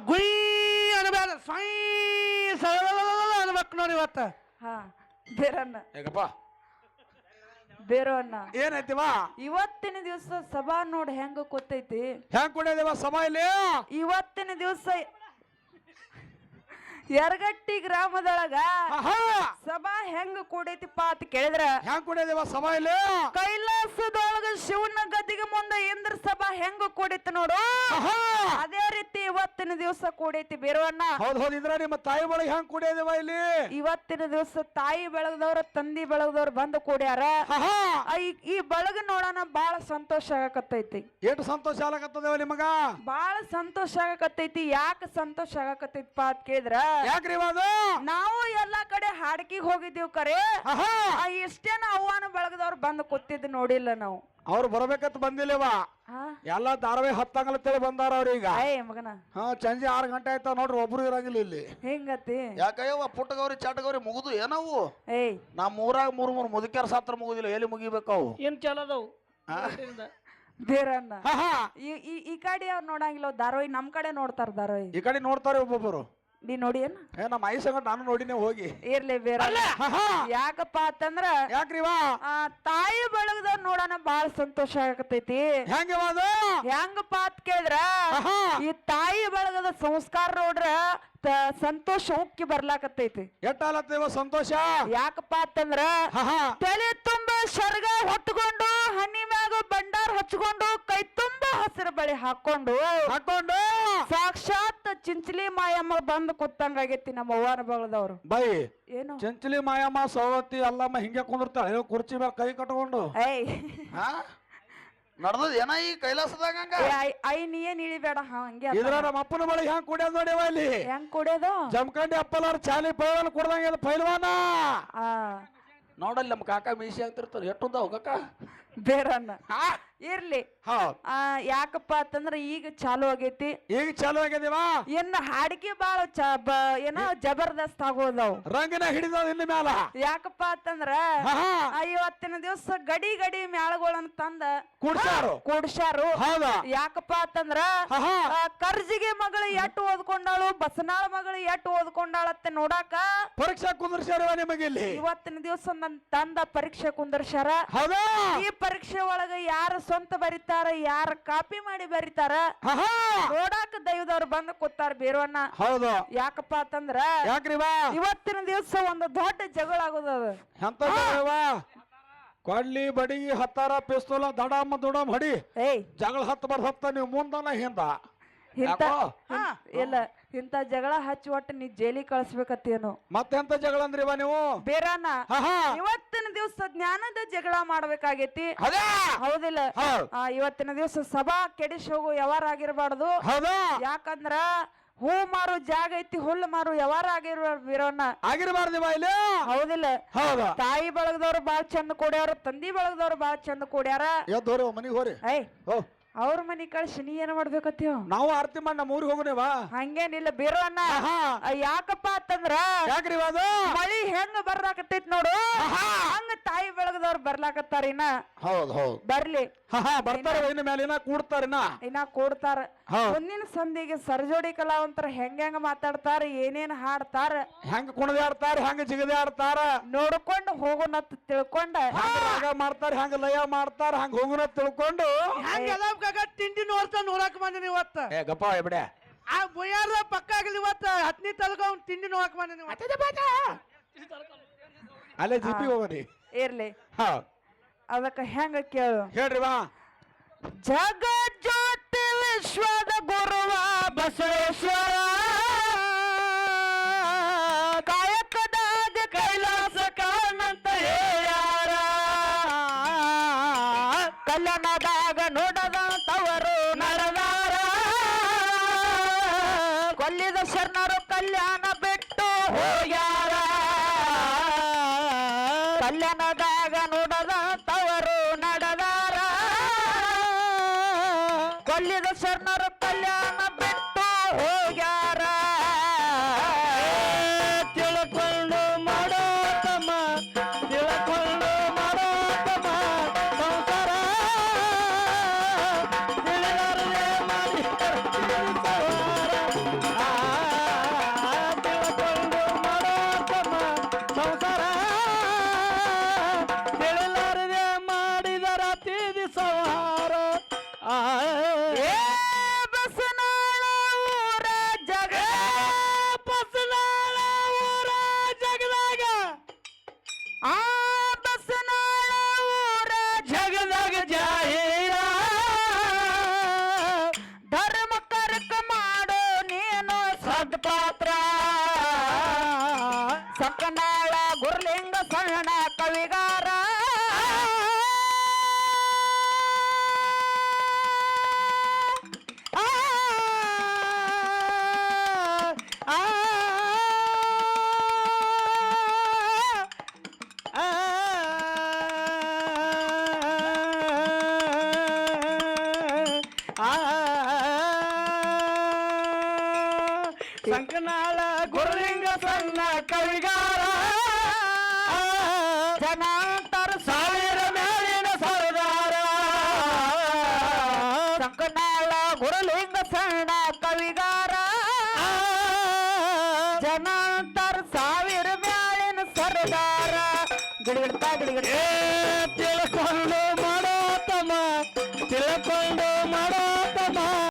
ಗುಯ್ ಅನ್ಬೇಡ ಸ್ವೈ ಅನ್ಬೇಕು ನೋಡಿ ಇವತ್ತ. ಹಾ ಬೇರಣ್ಣ ಹೇಗಪ್ಪ ಬೇರೋ ಅಣ್ಣ ಏನೈತಿವ ಇವತ್ತಿನ ದಿವಸ ಸಭಾ ನೋಡ್ ಹೆಂಗ ಗೊತ್ತೈತಿ. ಹೆಂಗ್ ಕುಡಿಯದೇವ ಸಭಾ ಇಲ್ಲಿ ಇವತ್ತಿನ ದಿವಸ ಯರಗಟ್ಟಿ ಗ್ರಾಮದೊಳಗ ಸಭಾ ಹೆಂಗ ಕೂಡೈತಿಪ್ಪ ಅಂತ ಕೇಳಿದ್ರ ಹೆಂಗ್ ಕುಡಿಯದೇವ ಸಭಾ ಇಲ್ಲಿ ಕೈಲಾಸದೊಳಗ ಶಿವನ ಗದ್ದಿಗೆ ಮುಂದೆ ಇಂದ್ರ ಸಭಾ ಹೆಂಗ ಕೂಡೈತಿ ನೋಡು ಅದೇ ರೀತಿ ಇವತ್ತಿನ ದಿವಸ ಕೂಡೈತಿ ಬೇರವಣ್ಣ. ಹೌದ್ ಹೌದ್ ಇದ್ರ ನಿಮ್ಮ ತಾಯಿ ಒಳಗೆ ಹೆಂಗ್ ಕುಡಿಯದೇವ ಇಲ್ಲಿ ಇವತ್ತಿನ ದಿವಸ ತಾಯಿ ಬೆಳಗದವ್ರ ತಂದಿ ಬೆಳಗದವ್ರ ಬಂದು ಕೂಡ್ಯಾರ. ಈ ಬೆಳಗ ನೋಡೋಣ ಬಾಳ ಸಂತೋಷ ಆಗಕತ್ತೈತಿ. ಎಷ್ಟು ಸಂತೋಷ ಆಗಕತ್ತದೇವ ನಿಮಗ ಬಾಳ ಸಂತೋಷ ಆಗಕತ್ತೈತಿ. ಯಾಕ ಸಂತೋಷ ಆಗಕತ್ತೈತಿಪ್ಪ ಅಂತ ಕೇಳಿದ್ರ ಯಾಕ್ರಿ ನಾವು ಎಲ್ಲಾ ಕಡೆ ಹಾಡ್ಕಿಗ್ ಹೋಗಿದ್ದೀವಿ ಕರೆ ಇಷ್ಟೇನ ಅವ್ವಾನ ಬೆಳಗದವ್ರು ಬಂದು ಕೂತಿದ್ ನೋಡಿಲ್ಲ ನಾವು. ಅವ್ರು ಬರ್ಬೇಕಂತ ಬಂದಿಲ್ಲವ ಎಲ್ಲಾ ಧಾರಾವಾಹಿ ಹತ್ತಂಗಲತ್ತೇಳಿ ಬಂದಾರ ಅವ್ರೀಗ. ಮಗನ ಸಂಜೆ 6 ಗಂಟೆ ಆಯ್ತಾವ ನೋಡ್ರಿ ಒಬ್ರು ಇರಂಗಿಲ್ಲ ಇಲ್ಲಿ. ಹೆಂಗತಿ ಯಾಕಯ್ಯವ ಪುಟ್ಟಗೌರಿ ಚಾಟಗೌರಿ ಮುಗುದು ಏನವು ಏಯ್ ನಮ್ಮ ಊರಾಗ 3 ಮುದುಕ್ಯಾರ ಸಾತ್ರ ಮುಗುದಿಲ್ಲ ಎಲ್ಲಿ ಮುಗಿಬೇಕವು ಏನ್ ಚಲೋದವು ಬೇರನ್ನ ಈ ಕಡೆ ಅವ್ರು ನೋಡಂಗಿಲ್ಲ ಧಾರಾವಾಹಿ ನಮ್ ಕಡೆ ನೋಡ್ತಾರ ಧಾರಾವಾಹಿ. ಈ ಕಡೆ ನೋಡ್ತಾರೆ ಒಬ್ಬೊಬ್ಬರು. ನೀ ನೋಡಿ ಏನ ನಮ್ಮ ಐ ಸಂಗಟ ನಾನು ನೋಡಿನೇ ಹೋಗಿ ಇರ್ಲಿ ಬೇರೆ ಯಾಕಪ್ಪ ಅಂತಂದ್ರ ಯಾಕ್ರಿವಾ ತಾಯಿ ಬೆಳಗದ ನೋಡೋಣ ಬಾಳ ಸಂತೋಷ ಆಗತೈತಿ. ಹೆಂಗಪ್ಪ ಅಂತ ಕೇಳಿದ್ರ ಈ ತಾಯಿ ಬೆಳಗದ ಸಂಸ್ಕಾರ ನೋಡ್ರ ಸಂತೋಷ ಉಕ್ಕಿ ಬರ್ಲಾಕತ್ತೈತಿ. ಎಟ್ಟಾಲತ್ತೇವ ಸಂತೋಷ ಯಾಕಪ್ಪ ಅಂತಂದ್ರ ತಲೆ ತುಂಬ ಶರ್ಗ ಹೊತ್ಕೊಂಡು ಹನಿ ಮ್ಯಾಗ ಬಂಡಾರ ಹಚ್ಕೊಂಡು ಕೈ ತುಂಬ ಹಸಿರು ಬಳಿ ಹಾಕೊಂಡು ಸಾಕ್ಷಾತ್ ಚಿಂಚಲಿ ಮಾಯಮ್ಮ ಬಂದು ಕೂತಂಗಾಗೈತಿ ನಮ್ಮ ಅವ್ವನ ಬಳದವ್ರು. ಬೈ ಏನು ಚಂಚಲಿ ಮಾಯಮ್ಮ ಸವತಿ ಅಲ್ಲಮ್ಮ ಹಿಂಗೆ ಕುಂದಿರ್ತಾಳೆ ಕುರ್ಚಿ ಮೇಲೆ ಕೈ ಕಟ್ಕೊಂಡು. ನಡ್ದದ ಏನ ಈ ಕೈಲಾಸದಾಗ ಐ ನೀ ಏನ್ ಇಳಿಬೇಡ ಹಂಗೆ ಇದ್ರ ನಮ್ಮ ಅಪ್ಪನ ಬಳಿ ಹೆಂಗ್ ಕುಡಿಯೋದ್ ನೋಡಿವ ಇಲ್ಲಿ ಹೆಂಗ್ ಕುಡಿಯೋದು ಜಮಖಂಡಿ ಅಪ್ಪಲಾರ ಚಾಲಿ ಪೈಲ್ ಕುಡ್ದಂಗ ಪೈಲ್ವಾನ ನೋಡಲ್ಲಿ ನಮ್ಮ ಕಾಕ ಮೀಸಿ ಆಗ್ತಿರ್ತಾರೆ ಎಟ್ಟುದ ಹೋಗಕ್ಕ ಬೇರನ್ನ ಇರ್ಲಿ. ಯಾಕಪ್ಪ ಅಂತಂದ್ರ ಈಗ ಚಾಲು ಆಗೈತಿ. ಈಗ ಚಾಲು ಆಗ್ಯದಿವಾ ಇನ್ನು ಹಾಡಿಕೆ ಬಾಳ ಏನೋ ಜಬರ್ದಸ್ತ್ ಆಗೋದವ್ ರಂಗನ ಹಿಡಿದ ಇನ್ನು ಮ್ಯಾಲ. ಯಾಕಪ್ಪ ಅಂತಂದ್ರ ಇವತ್ತಿನ ದಿವಸ ಗಡಿ ಗಡಿ ಮ್ಯಾಳಗಳನ್ನ ತಂದ ಕೂಡ್ಸಾರು. ಯಾಕಪ್ಪ ಅಂತಂದ್ರ ಕರ್ಜಿಗೆ ಮಗಳು ಎಟ್ಟು ಓದ್ಕೊಂಡಾಳು ಬಸನಾಳ ಮಗಳು ಎಟ್ಟು ಓದ್ಕೊಂಡಾಳತ್ತೆ ನೋಡಾಕ ಪರೀಕ್ಷಾ ಕುಂದರ್ಸ್ಯಾರ ನಿಮಗೆ ಇಲ್ಲಿ. ಇವತ್ತಿನ ದಿವಸ ನನ್ ತಂದ ಪರೀಕ್ಷೆ ಕುಂದರ್ಸ್ಯಾರ. ಈ ಪರೀಕ್ಷೆ ಒಳಗ ಯಾರು ಸ್ವಂತ ಬರೀತಾರ ಯಾರ ಕಾಪಿ ಮಾಡಿ ಬರೀತಾರ ನೋಡಾಕ ದೈವದವ್ರು ಬಂದು ಕೂತಾರ ಬೇರವನ್ನ. ಹೌದು ಯಾಕಪ್ಪ ಅಂತಂದ್ರ ಯಾಕ್ರಿವಾ ಇವತ್ತಿನ ದಿವಸ ಒಂದು ದೊಡ್ಡ ಜಗಳ ಆಗೋದದ. ಎಂತ ಕೊಡ್ಲಿ ಬಡಿಗಿ ಹತ್ತಾರ ಪಿಸ್ತೂಲ ದಡಮ್ಮ ದುಡಮ್ ಹಡಿ ಜಗಳ ಹತ್ತ ನೀವು ಮುಂದನ ಹಿಂದ ಇಲ್ಲ ಇಂತ ಜಗಳ ಹಚ್ಚಿ ಒಟ್ಟು ನೀ ಜೈಲಿ ಕಳಿಸ್ಬೇಕತ್ತೇನು. ಮತ್ತೆಂತ ಜಗಳ ಅಂದ್ರಿವಾ ನೀವು ಬೇರಾನ ಇವತ್ತಿನ ದಿವಸ ಜ್ಞಾನದ ಜಗಳ ಮಾಡ್ಬೇಕಾಗೈತಿ. ಹೌದಿಲ್ಲ ಇವತ್ತಿನ ದಿವಸ ಸಭಾ ಕೆಡಿಸಿ ಹೋಗು ಯಾವಾರ ಆಗಿರ್ಬಾರ್ದು. ಯಾಕಂದ್ರ ಹೂ ಮಾರು ಜಾಗ ಐತಿ ಹುಲ್ಲು ಮಾರು ಯಾವಾರ ಆಗಿರೋಣ ಆಗಿರ್ಬಾರ್ದಿವಾ ಇಲ್ಲಿ. ಹೌದಿಲ್ಲ ತಾಯಿ ಬಳಗದವ್ರು ಬಾಳ ಚಂದ ಕೊಡ್ಯಾರ ತಂದಿ ಬಳಗದವ್ರು ಬಾಳ ಚಂದ ಕೊಡ್ಯಾರ. ಮನಿಗ್ ಹೋರಿ ಅವ್ರ ಮನಿ ಕಳ್ಸಿ ನೀ ಏನ್ ಮಾಡ್ಬೇಕತ್ತೀವ ನಾವು ಆರ್ತಿ ಮಾಡಿ ನಮ್ಮ ಊರಿಗೆ ಹೋಗುನೇವಾ ಹಂಗೇನಿಲ್ಲ ಬೇರವನ್ನ. ಯಾಕಪ್ಪ ಅಂತಂದ್ರ ಮಳಿ ಹೆಂಗ ಬರ್ಲಾಕತ್ತೈತ್ ನೋಡು ಹಂಗ ತಾಯಿ ಬೆಳಗದವ್ರು ಬರ್ಲಾಕತ್ತಾರಿನ. ಹೌದ್ ಹೌದ್ ಬರ್ಲಿ ಬರ್ತಾರ ಇನ್ನ ಮೇಲೆ ಇನ್ನ ಕೂಡ್ತಾರ. ಮುಂದಿನ ಸಂಧಿಗೆ ಸರ್ಜೋಡಿ ಕಲಾವಂತರ ಹೆಂಗ ಮಾತಾಡ್ತಾರ ಏನೇನ್ ಹಾಡ್ತಾರ ಹೆಂಗ ಕುಣದಿ ಆಡ್ತಾರ ಹೆಂಗ ಜಿಗದಿ ಆಡ್ತಾರ ನೋಡ್ಕೊಂಡು ಹೋಗೋನತ್ ತಿಳ್ಕೊಂಡ ಮಾಡ್ತಾರ ಹೆಂಗ ಲಯ ಮಾಡ್ತಾರ ಹಂಗ ಹೋಗೋನತ್ ತಿಳ್ಕೊಂಡು ತಿಂಡಿ ನೋಡ್ತಾ ನೋಡಕ್ ಬಂದಿನಿ ಇವತ್ತ. ಗಪ್ಪ ಬಿಡೆ ಆ ಬೊಯ್ಯಾರ ಪಕ್ಕ ಆಗಲಿ ಇವತ್ತ 10ನೇ ತಲಕ ಅವ್ನ ತಿಂಡಿ ನೋಡಕ್ ಬಂದಿನಿ. ಅಲ್ಲೇ ಜಿಪಿ ಹೋಗನಿ ಇರ್ಲಿ ಅದಕ್ಕ ಹೆಂಗ ಕೇಳು ಹೇಳ್ರಿವಾ ಜಗಜ್ಯೋತಿ ವಿಶ್ವದ ಗುರುವ ಬಸವೇಶ್ವರ ಕಾಯಕದಾಗ ಕೈಲಾಸ ಕಾಣಂತ ಹೇಳ್ಯಾರ ಕಲ್ಯಾಣದಾಗ ನೋಡದಂತವರು ನಡೆದಾರ ಕೊಲ್ಲಿದ ಶರಣರು ಕಲ್ಯಾಣ ಬಿಟ್ಟು ಹೋಗ್ಯಾರ ಕಲ್ಯಾಣದಾಗ ನೋಡದಂತವರು ನಡೆದಾರ ಕೊಲ್ಲಿದ ಶರಣರು ಕಲ್ಯಾಣ ಬಿಟ್ಟು ಹೋಗ್ಯಾರ. ತಿಳ್ಕೊಂಡು ಮಾಡೋತಮ್ಮ ತಿಳ್ಕೊಂಡು ಮಾಡೋತಮ್ಮ ಸಂಸಾರ ತಿಳಿದಾರೇ ಮಾಡಿ ದೊಡ್ಡ ಪಾತ್ರ ಸಂಕನಾಳ ಗುರುಲಿಂಗ ಸಣ್ಣ ಕವಿಗಾರ ಸಂಕನಾಳ ಗುರುಲಿಂಗ ಸಣ್ಣ ಕವಿಗಾರ ಜನಾಂತರ ಸಾವಿರ ಮೇಲಿನ ಸರ್ದಾರ ಸಂಕನಾಳ ಗುರುಲಿಂಗ ಸಣ್ಣ ಕವಿಗಾರ ಜನಾಂತರ ಸಾವಿರ ಮ್ಯಾಲಿನ ಸರ್ದಾರ ಗಿಡಗಿಡ್ತಾ ಗಿಡಗಿಡ